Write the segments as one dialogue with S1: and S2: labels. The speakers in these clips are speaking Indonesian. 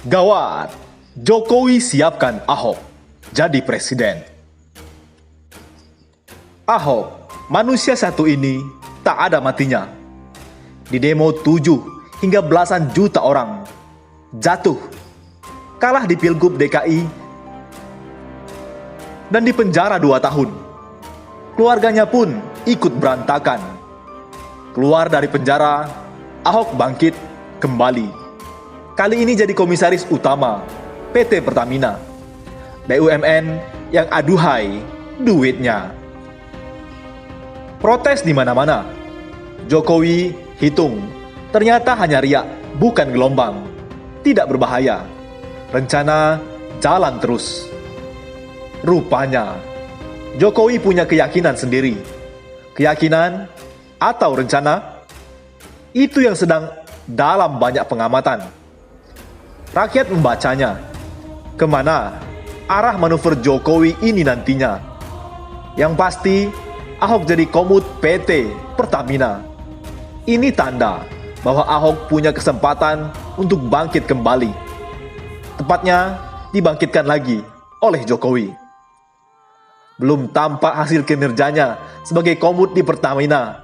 S1: Gawat, Jokowi siapkan Ahok jadi presiden. Ahok, manusia satu ini tak ada matinya. Di demo 7 hingga belasan juta orang jatuh, kalah di Pilgub DKI, dan di penjara 2 tahun. Keluarganya pun ikut berantakan. Keluar dari penjara, Ahok bangkit kembali. Kali ini jadi komisaris utama PT Pertamina, BUMN yang aduhai duitnya. Protes di mana-mana. Jokowi hitung, ternyata hanya riak, bukan gelombang. Tidak berbahaya. Rencana jalan terus. Rupanya Jokowi punya keyakinan sendiri. Keyakinan atau rencana itu yang sedang dalam banyak pengamatan. Rakyat membacanya. Kemana arah manuver Jokowi ini nantinya? Yang pasti Ahok jadi komut PT Pertamina. Ini tanda bahwa Ahok punya kesempatan untuk bangkit kembali. Tepatnya dibangkitkan lagi oleh Jokowi. Belum tampak hasil kinerjanya sebagai komut di Pertamina.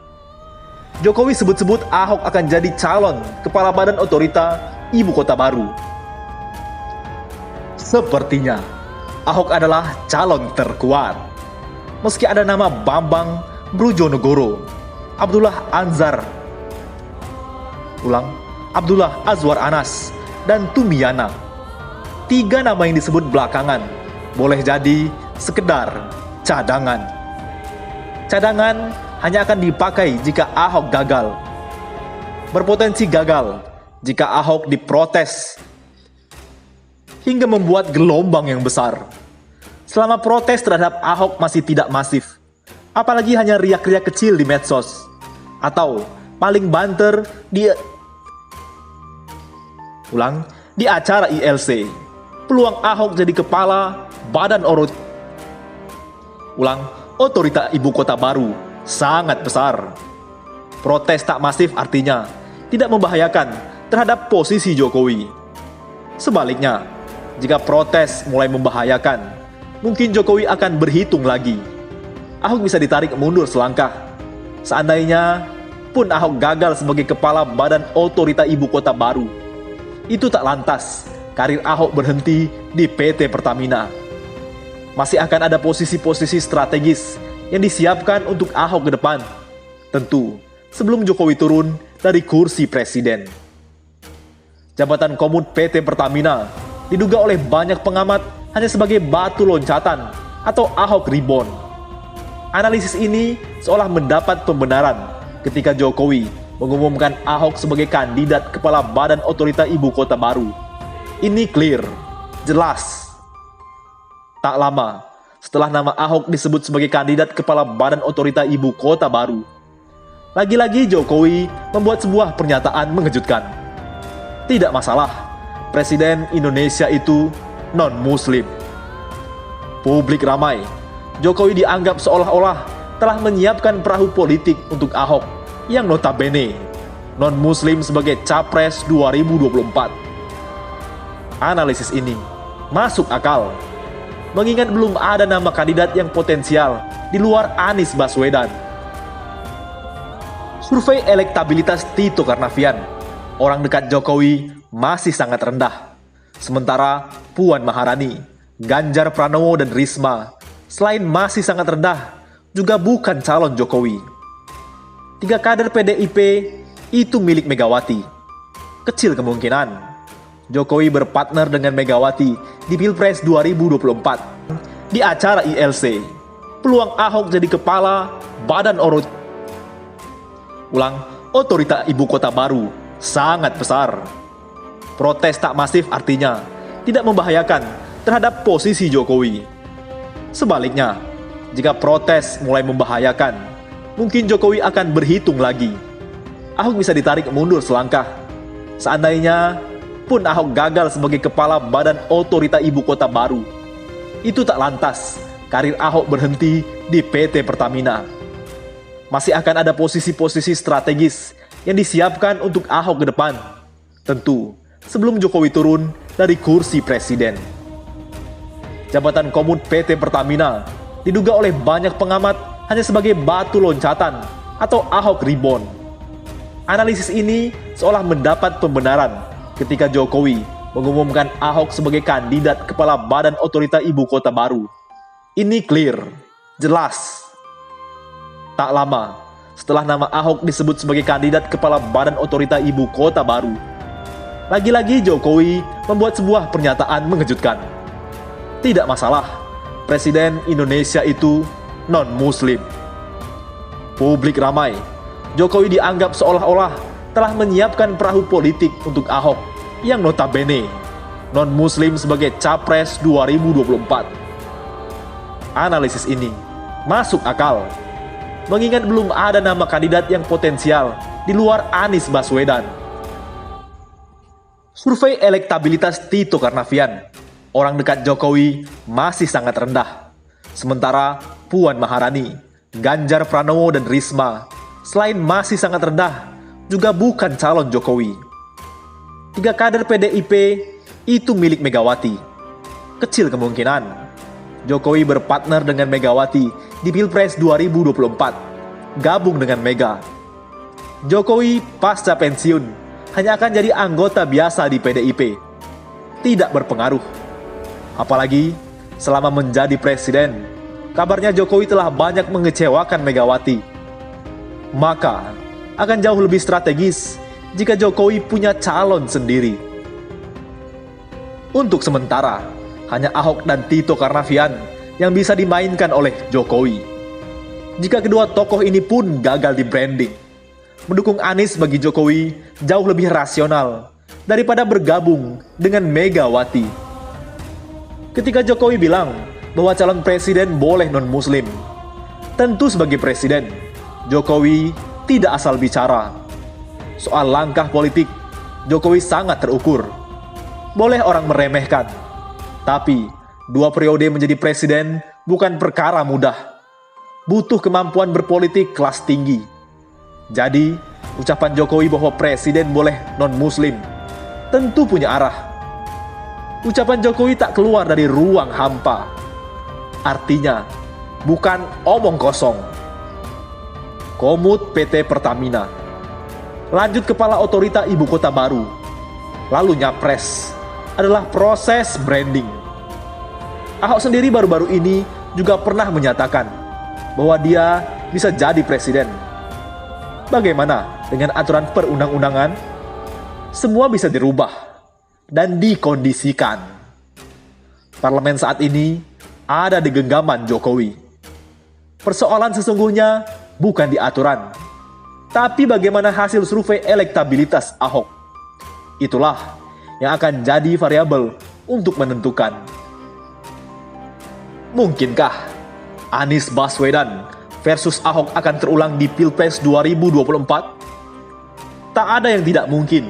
S1: Jokowi sebut-sebut Ahok akan jadi calon kepala badan otorita ibu kota baru. Sepertinya Ahok adalah calon terkuat. Meski ada nama Bambang Brojonegoro, Abdullah Azwar Anas, dan Tumiana. 3 nama yang disebut belakangan boleh jadi sekedar cadangan. Cadangan hanya akan dipakai jika Ahok gagal. Berpotensi gagal jika Ahok diprotes hingga membuat gelombang yang besar. Selama protes terhadap Ahok masih tidak masif, apalagi hanya riak-riak kecil di medsos, atau paling banter di acara ILC, peluang Ahok jadi kepala badan otorita ibu kota baru sangat besar. Protes tak masif artinya tidak membahayakan terhadap posisi Jokowi. Sebaliknya, jika protes mulai membahayakan, mungkin Jokowi akan berhitung lagi. Ahok bisa ditarik mundur selangkah. Seandainya pun Ahok gagal sebagai kepala badan otorita ibu kota baru, itu tak lantas karir Ahok berhenti di PT Pertamina. Masih akan ada posisi-posisi strategis yang disiapkan untuk Ahok ke depan. Tentu sebelum Jokowi turun dari kursi presiden. Jabatan komut PT Pertamina diduga oleh banyak pengamat hanya sebagai batu loncatan atau Ahok Reborn. Analisis ini seolah mendapat pembenaran ketika Jokowi mengumumkan Ahok sebagai kandidat kepala badan otorita ibu kota baru. Ini clear, jelas. Tak lama setelah nama Ahok disebut sebagai kandidat kepala badan otorita ibu kota baru, lagi-lagi Jokowi membuat sebuah pernyataan mengejutkan. Tidak masalah, Presiden Indonesia itu non-Muslim. Publik ramai. Jokowi dianggap seolah-olah telah menyiapkan perahu politik untuk Ahok yang notabene non-Muslim sebagai Capres 2024. Analisis ini masuk akal, mengingat belum ada nama kandidat yang potensial di luar Anies Baswedan. Survei elektabilitas Tito Karnavian, orang dekat Jokowi, masih sangat rendah. Sementara Puan Maharani, Ganjar Pranowo, dan Risma selain masih sangat rendah, juga bukan calon Jokowi. 3 kader PDIP itu milik Megawati. Kecil kemungkinan Jokowi berpartner dengan Megawati di Pilpres 2024. Di acara ILC, peluang Ahok jadi kepala badan otorita ibu kota baru sangat besar. Protes tak masif artinya tidak membahayakan terhadap posisi Jokowi. Sebaliknya, jika protes mulai membahayakan, mungkin Jokowi akan berhitung lagi. Ahok bisa ditarik mundur selangkah. Seandainya pun Ahok gagal sebagai kepala badan otorita ibu kota baru, itu tak lantas karir Ahok berhenti di PT Pertamina. Masih akan ada posisi-posisi strategis yang disiapkan untuk Ahok ke depan. Tentu sebelum Jokowi turun dari kursi presiden. Jabatan Komut PT Pertamina diduga oleh banyak pengamat hanya sebagai batu loncatan atau Ahok Reborn. Analisis ini seolah mendapat pembenaran ketika Jokowi mengumumkan Ahok sebagai kandidat kepala Badan Otorita Ibu Kota Baru. Ini clear, jelas. Tak lama setelah nama Ahok disebut sebagai kandidat kepala Badan Otorita Ibu Kota Baru, lagi-lagi Jokowi membuat sebuah pernyataan mengejutkan. Tidak masalah, Presiden Indonesia itu non-Muslim. Publik ramai, Jokowi dianggap seolah-olah telah menyiapkan perahu politik untuk Ahok yang notabene non-Muslim sebagai Capres 2024. Analisis ini masuk akal, mengingat belum ada nama kandidat yang potensial di luar Anies Baswedan. Survei elektabilitas Tito Karnavian, orang dekat Jokowi, masih sangat rendah. Sementara Puan Maharani, Ganjar Pranowo, dan Risma, selain masih sangat rendah, juga bukan calon Jokowi. 3 kader PDIP itu milik Megawati. Kecil kemungkinan Jokowi berpartner dengan Megawati di Pilpres 2024, gabung dengan Mega. Jokowi pasca pensiun hanya akan jadi anggota biasa di PDIP, tidak berpengaruh. Apalagi selama menjadi presiden, kabarnya Jokowi telah banyak mengecewakan Megawati. Maka akan jauh lebih strategis jika Jokowi punya calon sendiri. Untuk sementara, hanya Ahok dan Tito Karnavian yang bisa dimainkan oleh Jokowi. Jika kedua tokoh ini pun gagal di branding, mendukung Anies bagi Jokowi jauh lebih rasional daripada bergabung dengan Megawati. Ketika Jokowi bilang bahwa calon presiden boleh non-Muslim, tentu sebagai presiden, Jokowi tidak asal bicara. Soal langkah politik, Jokowi sangat terukur. Boleh orang meremehkan, tapi 2 periode menjadi presiden bukan perkara mudah. Butuh kemampuan berpolitik kelas tinggi. Jadi, ucapan Jokowi bahwa presiden boleh non-Muslim tentu punya arah. Ucapan Jokowi tak keluar dari ruang hampa. Artinya, bukan omong kosong. Komut PT Pertamina, lanjut kepala otorita Ibu Kota Baru, lalu nyapres, adalah proses branding. Ahok sendiri baru-baru ini juga pernah menyatakan bahwa dia bisa jadi presiden. Bagaimana dengan aturan perundang-undangan? Semua bisa dirubah dan dikondisikan. Parlemen saat ini ada di genggaman Jokowi. Persoalan sesungguhnya bukan di aturan, tapi bagaimana hasil survei elektabilitas Ahok. Itulah yang akan jadi variabel untuk menentukan. Mungkinkah Anies Baswedan versus Ahok akan terulang di Pilpres 2024? Tak ada yang tidak mungkin.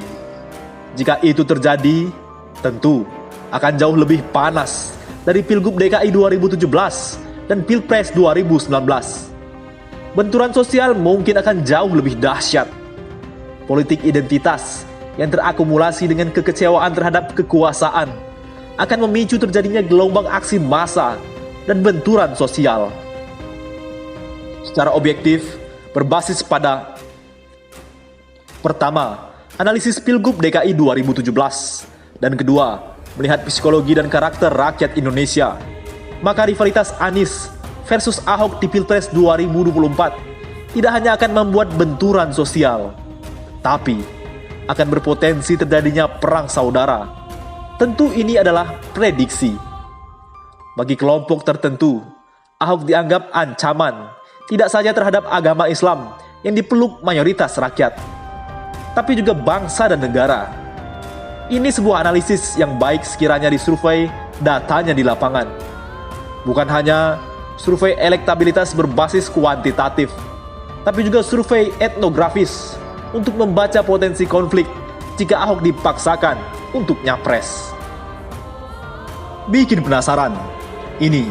S1: Jika itu terjadi, tentu akan jauh lebih panas dari Pilgub DKI 2017 dan Pilpres 2019. Benturan sosial mungkin akan jauh lebih dahsyat. Politik identitas yang terakumulasi dengan kekecewaan terhadap kekuasaan akan memicu terjadinya gelombang aksi massa dan benturan sosial. Secara objektif, berbasis pada pertama, analisis Pilgub DKI 2017, dan kedua, melihat psikologi dan karakter rakyat Indonesia, maka rivalitas Anies versus Ahok di Pilpres 2024 tidak hanya akan membuat benturan sosial, tapi akan berpotensi terjadinya perang saudara. Tentu ini adalah prediksi. Bagi kelompok tertentu, Ahok dianggap ancaman tidak saja terhadap agama Islam yang dipeluk mayoritas rakyat, tapi juga bangsa dan negara. Ini sebuah analisis yang baik sekiranya disurvei datanya di lapangan. Bukan hanya survei elektabilitas berbasis kuantitatif, tapi juga survei etnografis untuk membaca potensi konflik jika Ahok dipaksakan untuk nyapres. Bikin penasaran? Ini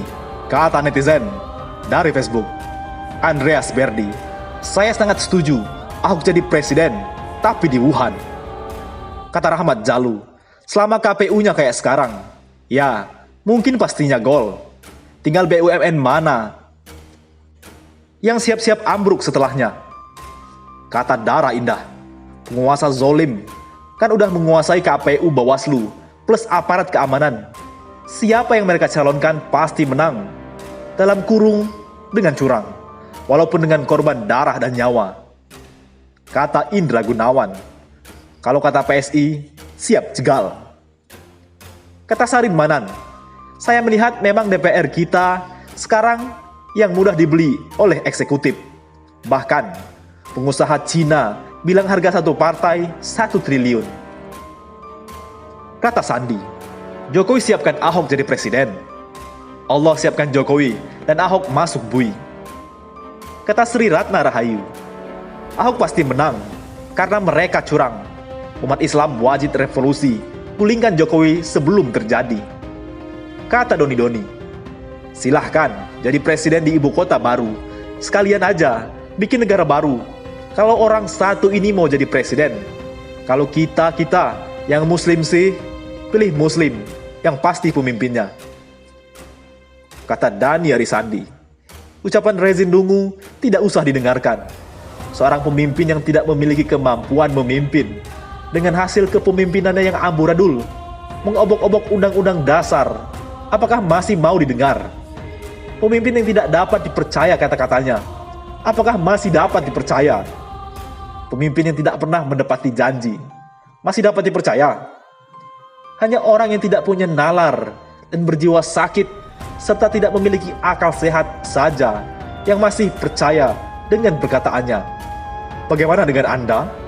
S1: kata netizen dari Facebook. Andreas Berdi, saya sangat setuju Ahok jadi presiden, tapi di Wuhan. Kata Rahmat Jalu, Selama KPU-nya kayak sekarang, ya mungkin pastinya gol. Tinggal BUMN mana yang siap-siap ambruk setelahnya. Kata Dara Indah, penguasa zolim, kan udah menguasai KPU Bawaslu plus aparat keamanan. Siapa yang mereka calonkan pasti menang. Dalam kurung dengan curang, walaupun dengan korban darah dan nyawa. Kata Indra Gunawan, kalau kata PSI, siap jegal. Kata Sarin Manan, saya melihat memang DPR kita sekarang yang mudah dibeli oleh eksekutif. Bahkan, pengusaha Cina bilang harga satu partai 1 triliun. Kata Sandi, Jokowi siapkan Ahok jadi presiden. Allah siapkan Jokowi dan Ahok masuk bui. Kata Sri Ratna Rahayu, Ahok pasti menang karena mereka curang. Umat Islam wajib revolusi, gulingkan Jokowi sebelum terjadi. Kata Doni Doni, silahkan jadi presiden di ibu kota baru. Sekalian aja bikin negara baru. Kalau orang satu ini mau jadi presiden, kalau kita yang muslim sih, pilih muslim yang pasti pemimpinnya. Kata Dani Arisandi, ucapan Rezin Dungu tidak usah didengarkan. Seorang pemimpin yang tidak memiliki kemampuan memimpin, dengan hasil kepemimpinannya yang amburadul, mengobok-obok undang-undang dasar, apakah masih mau didengar? Pemimpin yang tidak dapat dipercaya kata-katanya, apakah masih dapat dipercaya? Pemimpin yang tidak pernah menepati janji, masih dapat dipercaya? Hanya orang yang tidak punya nalar dan berjiwa sakit serta tidak memiliki akal sehat saja yang masih percaya dengan perkataannya. Bagaimana dengan Anda?